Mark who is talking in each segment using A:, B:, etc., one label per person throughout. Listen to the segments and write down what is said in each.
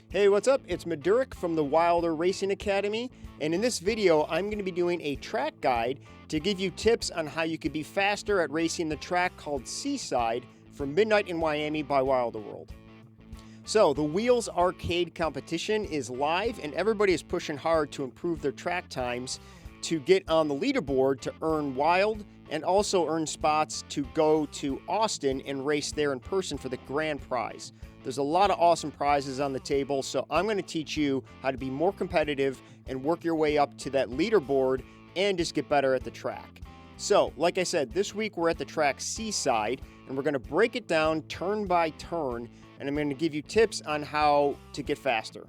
A: Hey, what's up? It's Maduric from the Wilder Racing Academy, and in this video, I'm going to be doing a track guide to give you tips on how you could be faster at racing the track called Seaside from midnight in Wiami by Wilder World. So, the Wheels Arcade competition is live, and everybody is pushing hard to improve their track times to get on the leaderboard to earn wild and also earn spots to go to Austin and race there in person for the grand prize. There's a lot of awesome prizes on the table, so I'm going to teach you how to be more competitive and work your way up to that leaderboard and just get better at the track. So, like I said, this week we're at the track Seaside, and we're going to break it down turn by turn, and I'm going to give you tips on how to get faster.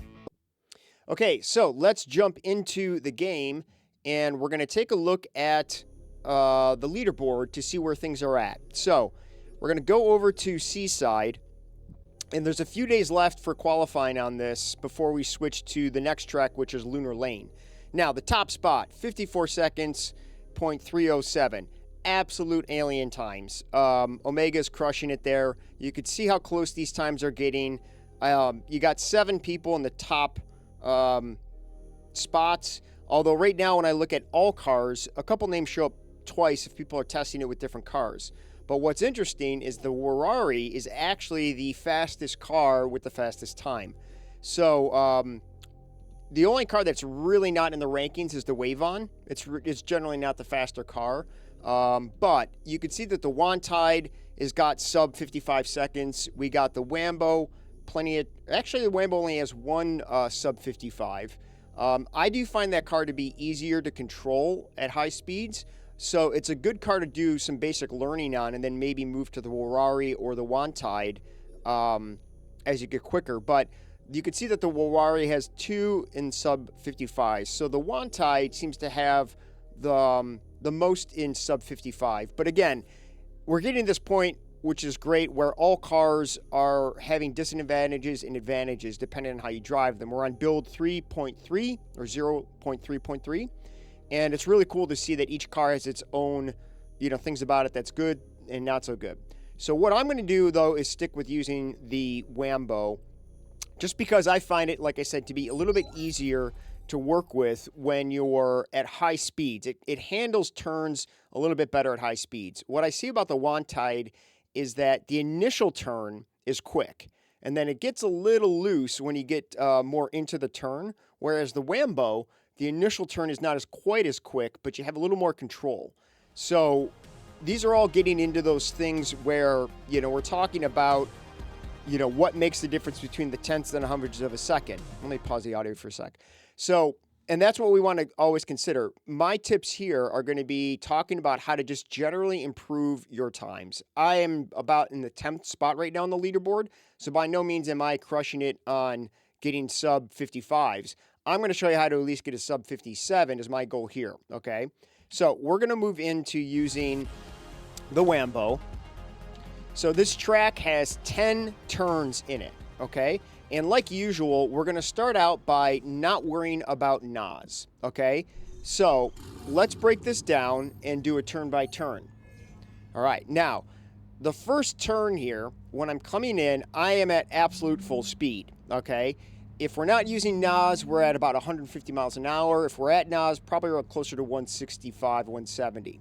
A: Okay, so let's jump into the game, and we're going to take a look at the leaderboard to see where things are at. So, we're going to go over to Seaside. And there's a few days left for qualifying on this before we switch to the next track, which is Lunar Lane. Now, the top spot, 54 seconds, .307. Absolute alien times. Omega's crushing it there. You could see how close these times are getting. You got 7 people in the top spots. Although right now, when I look at all cars, a couple names show up twice if people are testing it with different cars. But what's interesting is the Wiami is actually the fastest car with the fastest time. So the only car that's really not in the rankings is the Wiami. It's generally not the faster car. But you can see that the Wiami has got sub 55 seconds. We got the Wambo, actually the Wambo only has one sub 55. I do find that car to be easier to control at high speeds. So it's a good car to do some basic learning on and then maybe move to the Wiami or the Wiami as you get quicker. But you can see that the Wiami has 2 in sub 55. So the Wiami seems to have the most in sub 55. But again, we're getting to this point, which is great, where all cars are having disadvantages and advantages depending on how you drive them. We're on build 3.3 or 0.3.3. And it's really cool to see that each car has its own, things about it that's good and not so good. So what I'm going to do, though, is stick with using the Wambo, just because I find it, like I said, to be a little bit easier to work with when you're at high speeds. It handles turns a little bit better at high speeds. What I see about the Wiami is that the initial turn is quick, and then it gets a little loose when you get more into the turn, whereas the Wambo, the initial turn is not quite as quick, but you have a little more control. So these are all getting into those things where, we're talking about, what makes the difference between the tenths and hundredths of a second. Let me pause the audio for a sec. So, and that's what we want to always consider. My tips here are going to be talking about how to just generally improve your times. I am about in the 10th spot right now on the leaderboard, so by no means am I crushing it on getting sub 55s. I'm going to show you how to at least get a sub 57 is my goal here, okay? So we're going to move into using the Wambo. So this track has 10 turns in it, okay? And like usual, we're going to start out by not worrying about NOS, okay? So let's break this down and do a turn by turn. All right, now, the first turn here, when I'm coming in, I am at absolute full speed, okay? If we're not using NOS, we're at about 150 miles an hour. If we're at NOS, probably we're closer to 165, 170.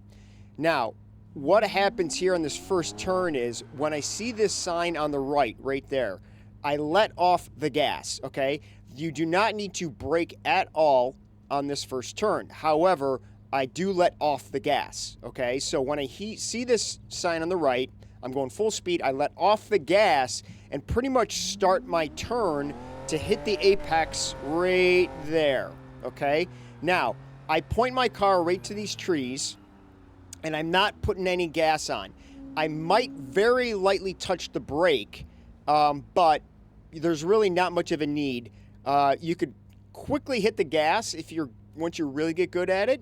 A: Now, what happens here on this first turn is when I see this sign on the right there, I let off the gas, okay? You do not need to brake at all on this first turn. However, I do let off the gas, okay? So when I see this sign on the right, I'm going full speed, I let off the gas and pretty much start my turn to hit the apex right there, okay? Now, I point my car right to these trees, and I'm not putting any gas on. I might very lightly touch the brake, but there's really not much of a need. You could quickly hit the gas once you really get good at it,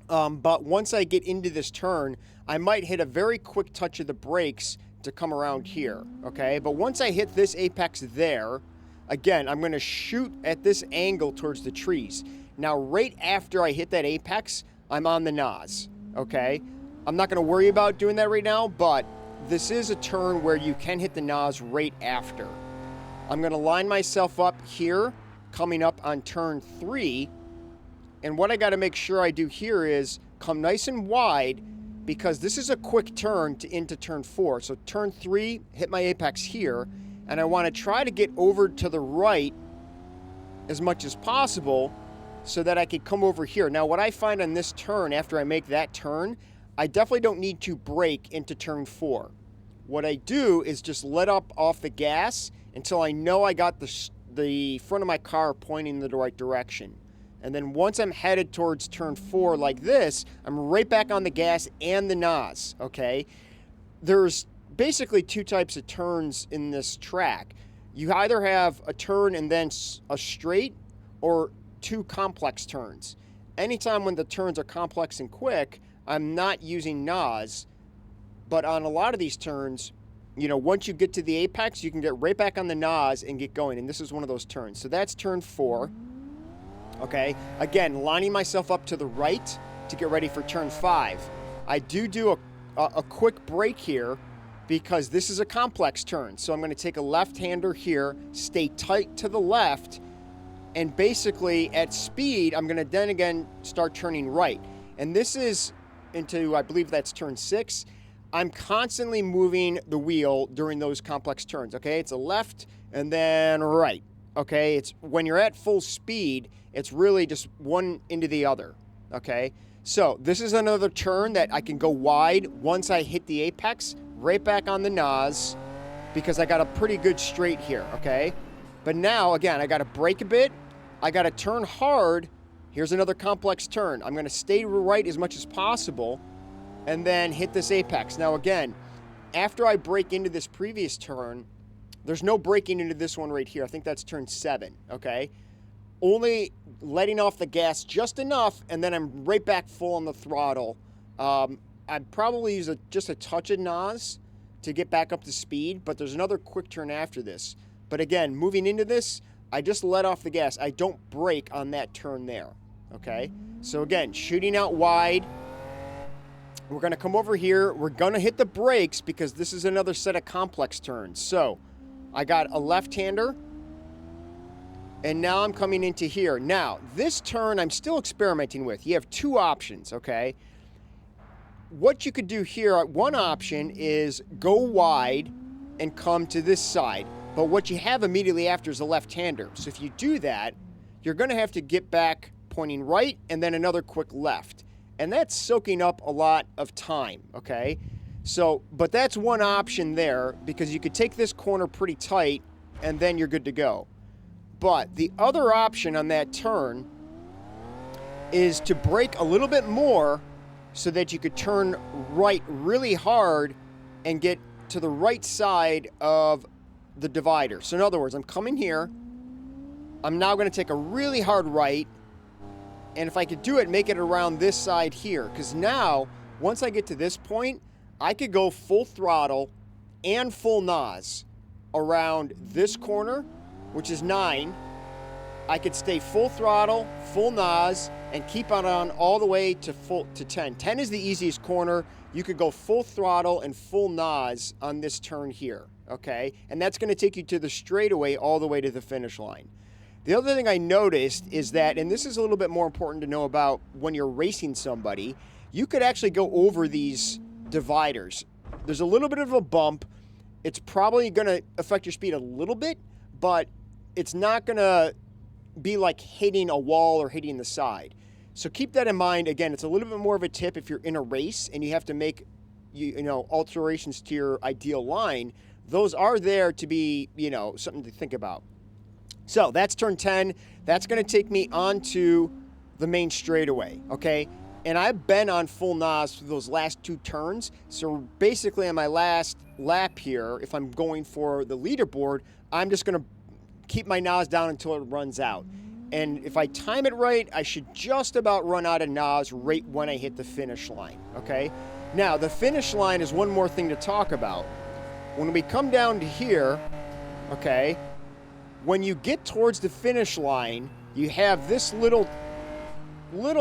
A: but once I get into this turn, I might hit a very quick touch of the brakes to come around here, okay? But once I hit this apex there, again, I'm going to shoot at this angle towards the trees. Now, right after I hit that apex, I'm on the NOS, okay? I'm not going to worry about doing that right now, but this is a turn where you can hit the NOS right after. I'm going to line myself up here, coming up on turn 3. And what I got to make sure I do here is come nice and wide, because this is a quick turn into turn 4. So turn 3, hit my apex here, and I want to try to get over to the right as much as possible so that I could come over here. Now, what I find on this turn, after I make that turn, I definitely don't need to brake into turn 4. What I do is just let up off the gas until I know I got the front of my car pointing in the right direction. And then once I'm headed towards turn 4 like this, I'm right back on the gas and the NOS, okay? There's basically 2 types of turns in this track. You either have a turn and then a straight, or 2 complex turns. Anytime when the turns are complex and quick, I'm not using NOS. But on a lot of these turns, you know, once you get to the apex, you can get right back on the NOS and get going. And this is one of those turns. So that's turn 4. Okay, again, lining myself up to the right to get ready for turn 5. I do a quick brake here because this is a complex turn. So I'm going to take a left-hander here, stay tight to the left, and basically at speed, I'm going to then again start turning right. And this is into, I believe that's turn 6. I'm constantly moving the wheel during those complex turns, okay? It's a left and then right, okay? It's when you're at full speed, it's really just one into the other, okay? So this is another turn that I can go wide once I hit the apex, right back on the NOS, because I got a pretty good straight here, okay? But now, again, I got to brake a bit. I got to turn hard. Here's another complex turn. I'm going to stay right as much as possible and then hit this apex. Now, again, after I brake into this previous turn, there's no braking into this one right here. I think that's turn 7, okay? Only letting off the gas just enough, and then I'm right back full on the throttle. I'd probably use just a touch of NOS to get back up to speed, but there's another quick turn after this. But again, moving into this, I just let off the gas. I don't brake on that turn there, okay? So again, shooting out wide. We're going to come over here. We're going to hit the brakes because this is another set of complex turns. So I got a left-hander, and now I'm coming into here. Now, this turn I'm still experimenting with. You have 2 options, okay? What you could do here, one option is go wide and come to this side. But what you have immediately after is a left-hander. So if you do that, you're going to have to get back pointing right and then another quick left. And that's soaking up a lot of time, okay? So, but that's one option there because you could take this corner pretty tight and then you're good to go. But the other option on that turn is to brake a little bit more so that you could turn right really hard and get to the right side of the divider. So in other words, I'm coming here. I'm now going to take a really hard right. And if I could do it, make it around this side here. Because now, once I get to this point, I could go full throttle and full NOS around this corner, which is 9. I could stay full throttle, full NOS, and keep on all the way to 10. 10 is the easiest corner. You could go full throttle and full NOS on this turn here, okay? And that's going to take you to the straightaway all the way to the finish line. The other thing I noticed is that, and this is a little bit more important to know about when you're racing somebody, you could actually go over these dividers. There's a little bit of a bump. It's probably going to affect your speed a little bit, but it's not going to be like hitting a wall or hitting the side. So keep that in mind. Again, it's a little bit more of a tip if you're in a race and you have to make alterations to your ideal line. Those are there to be, something to think about. So that's turn 10. That's going to take me onto the main straightaway, okay? And I've been on full NOS for those last 2 turns. So basically on my last lap here, if I'm going for the leaderboard, I'm just going to keep my NOS down until it runs out. And if I time it right, I should just about run out of NOS right when I hit the finish line, okay? Now, the finish line is one more thing to talk about. When we come down to here, okay, when you get towards the finish line, you have this little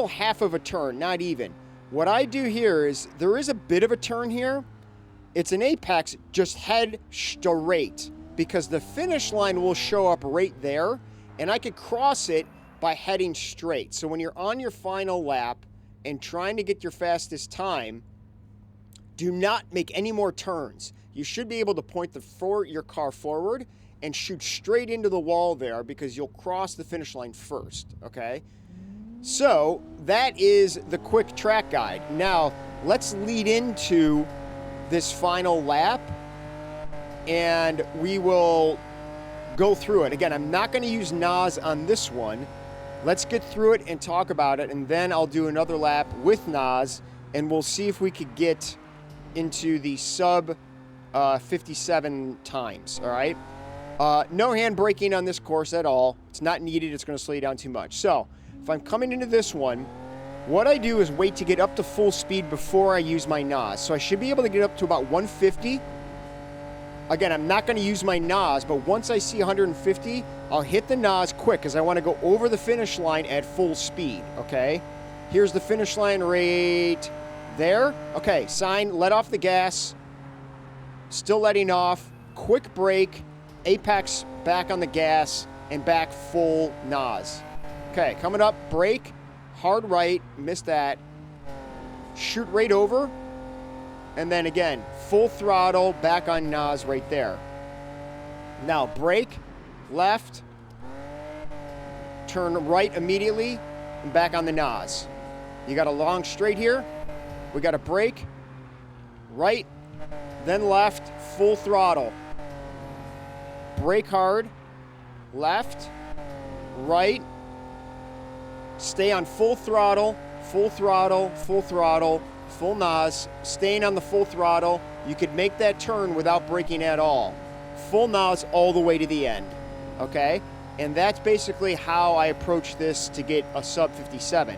A: half of a turn, not even. What I do here is, there is a bit of a turn here. It's an apex, just head straight. because the finish line will show up right there, and I could cross it by heading straight. So when you're on your final lap and trying to get your fastest time, do not make any more turns. You should be able to point your car forward and shoot straight into the wall there, because you'll cross the finish line first, okay? So that is the quick track guide. Now, let's lead into this final lap, and we will go through it. Again, I'm not going to use NOS on this one. Let's get through it and talk about it, and then I'll do another lap with NOS, and we'll see if we could get into the sub 57 times, all right? No hand braking on this course at all. It's not needed. It's going to slow you down too much. So if I'm coming into this one, what I do is wait to get up to full speed before I use my NOS. So I should be able to get up to about 150. Again, I'm not going to use my NOS, but once I see 150, I'll hit the NOS quick because I want to go over the finish line at full speed, okay? Here's the finish line right there. Okay, sign, let off the gas. Still letting off. Quick brake. Apex back on the gas and back full NOS. Okay, coming up, brake, hard right, missed that. Shoot right over, and then again, full throttle, back on NOS right there. Now brake, left, turn right immediately, and back on the NOS. You got a long straight here. We got a brake, right, then left, full throttle. Brake hard, left, right, stay on full throttle, full throttle, full throttle, full NOS, staying on the full throttle. You could make that turn without braking at all. Full NOS all the way to the end, okay? And that's basically how I approach this to get a sub 57.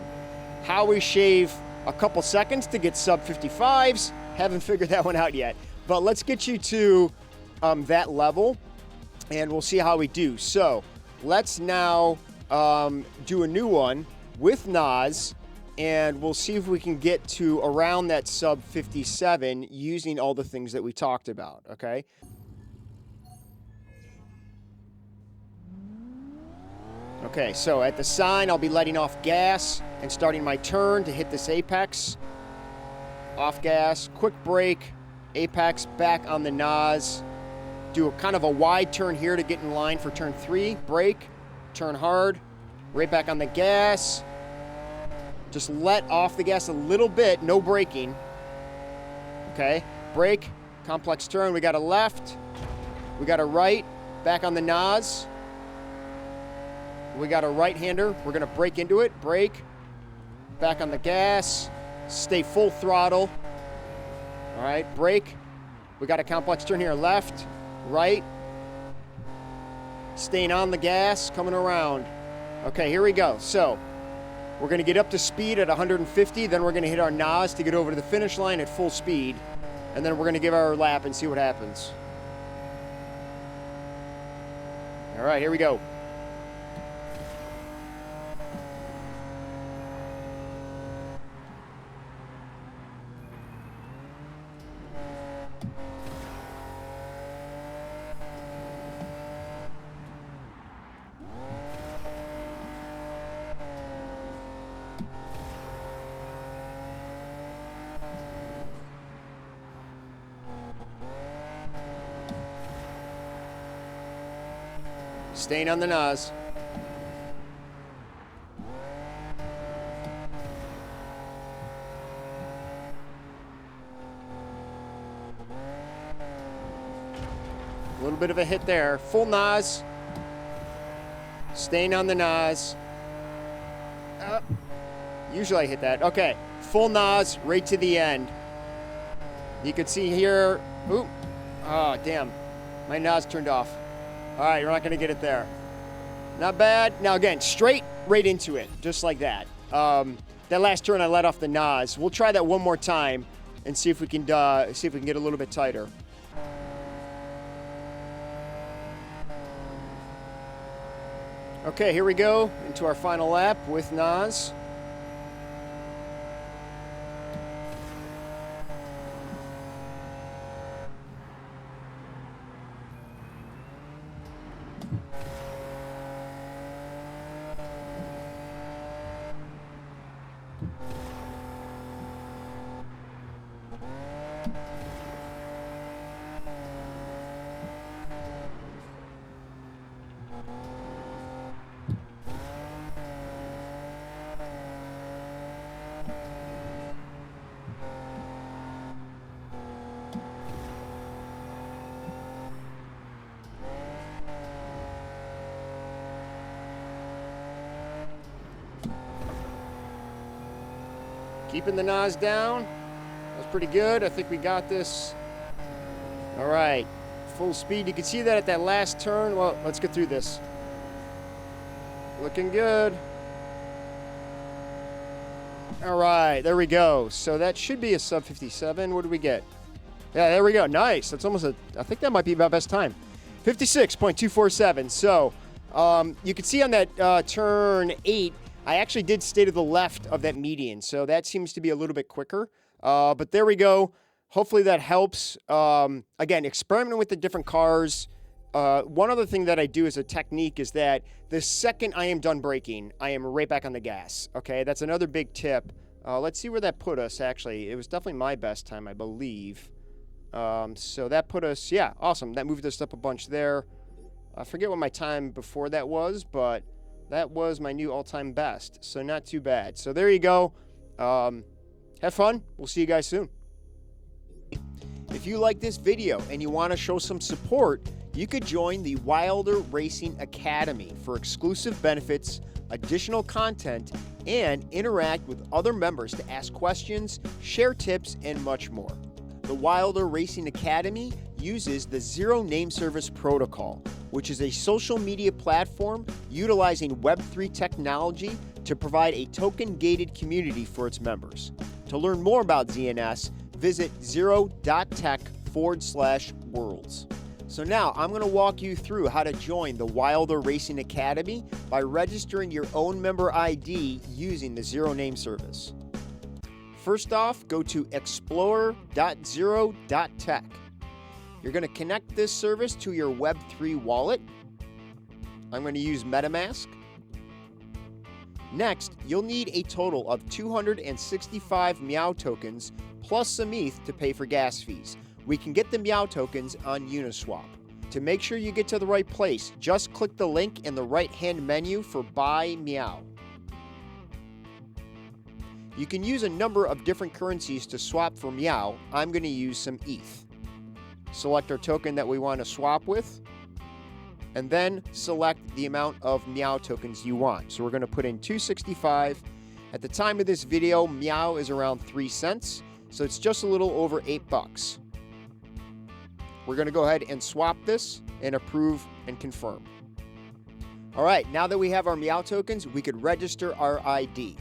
A: How we shave a couple seconds to get sub 55s, haven't figured that one out yet. But let's get you to that level, and we'll see how we do. So let's now do a new one with NOS, and we'll see if we can get to around that sub 57 using all the things that we talked about, okay? Okay, so at the sign, I'll be letting off gas and starting my turn to hit this apex. Off gas, quick brake, apex back on the NOS. Do a kind of a wide turn here to get in line for turn 3. Brake, turn hard, right back on the gas. Just let off the gas a little bit, no braking. Okay, brake, complex turn. We got a left, we got a right, back on the NOS. We got a right-hander. We're gonna brake into it. Brake, back on the gas, stay full throttle. All right, brake. We got a complex turn here, left, right, staying on the gas, coming around. Okay, here we go. So we're going to get up to speed at 150, then we're going to hit our NOS to get over to the finish line at full speed, and then we're going to give our lap and see what happens. All right, here we go. Staying on the NOS. A little bit of a hit there. Full NOS. Staying on the NOS. Usually I hit that. Okay. Full NOS right to the end. You can see here. Ooh. Oh, damn. My NOS turned off. All right, we're not going to get it there. Not bad. Now, again, straight right into it, just like that. That last turn, I let off the NOS. We'll try that one more time and see if we can get a little bit tighter. Okay, here we go into our final lap with NOS. Keeping the NOS down. That's pretty good. I think we got this. All right, full speed. You can see that at that last turn. Well, let's get through this. Looking good. All right, there we go. So that should be a sub 57. What did we get? Yeah, there we go. Nice. That's almost I think that might be about best time. 56.247. So you can see on that turn 8, I actually did stay to the left of that median. So that seems to be a little bit quicker. But there we go. Hopefully that helps. Again, experimenting with the different cars. One other thing that I do as a technique is that the second I am done braking, I am right back on the gas. Okay, that's another big tip. Let's see where that put us, actually. It was definitely my best time, I believe. So that put us, yeah, awesome. That moved us up a bunch there. I forget what my time before that was, but that was my new all-time best. So not too bad. So there you go. Have fun. We'll see you guys soon. If you like this video and you want to show some support, you could join the Wilder Racing Academy for exclusive benefits, additional content, and interact with other members to ask questions, share tips, and much more. The Wilder Racing Academy uses the Zero Name Service Protocol, which is a social media platform utilizing Web3 technology to provide a token-gated community for its members. To learn more about ZNS, visit zero.tech/worlds. So now I'm going to walk you through how to join the Wilder Racing Academy by registering your own member ID using the Zero Name Service. First off, go to explorer.zero.tech. You're going to connect this service to your Web3 wallet. I'm going to use MetaMask. Next, you'll need a total of 265 Meow tokens plus some ETH to pay for gas fees. We can get the Meow tokens on Uniswap. To make sure you get to the right place, just click the link in the right-hand menu for Buy Meow. You can use a number of different currencies to swap for Meow. I'm going to use some ETH. Select our token that we want to swap with, and then select the amount of Meow tokens you want. So we're going to put in 265. At the time of this video, Meow is around 3 cents, so it's just a little over $8. We're going to go ahead and swap this and approve and confirm. All right, now that we have our Meow tokens, we could register our ID.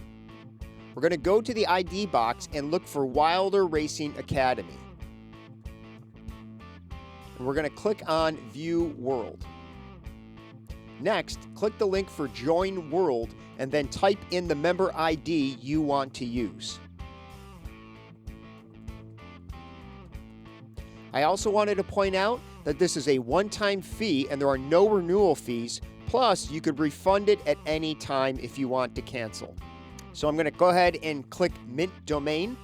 A: We're going to go to the ID box and look for Wilder Racing Academy. And we're going to click on View World. Next, click the link for Join World and then type in the member ID you want to use. I also wanted to point out that this is a one-time fee and there are no renewal fees. Plus, you could refund it at any time if you want to cancel. So I'm going to go ahead and click Mint Domain.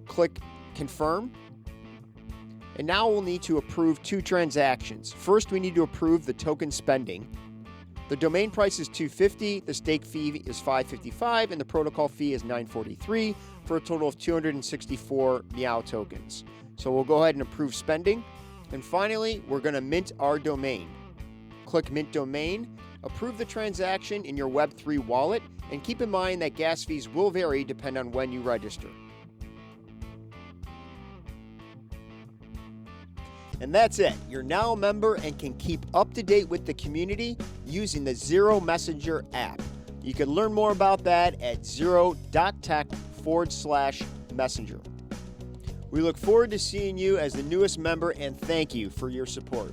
A: Click Confirm. And now we'll need to approve 2 transactions. First, we need to approve the token spending. The domain price is $250, the stake fee is $555, and the protocol fee is $943 for a total of 264 Meow tokens. So we'll go ahead and approve spending. And finally, we're going to mint our domain. Click Mint Domain, approve the transaction in your Web3 wallet, and keep in mind that gas fees will vary depending on when you register. And that's it. You're now a member and can keep up to date with the community using the Zero Messenger app. You can learn more about that at zero.tech/messenger. We look forward to seeing you as the newest member and thank you for your support.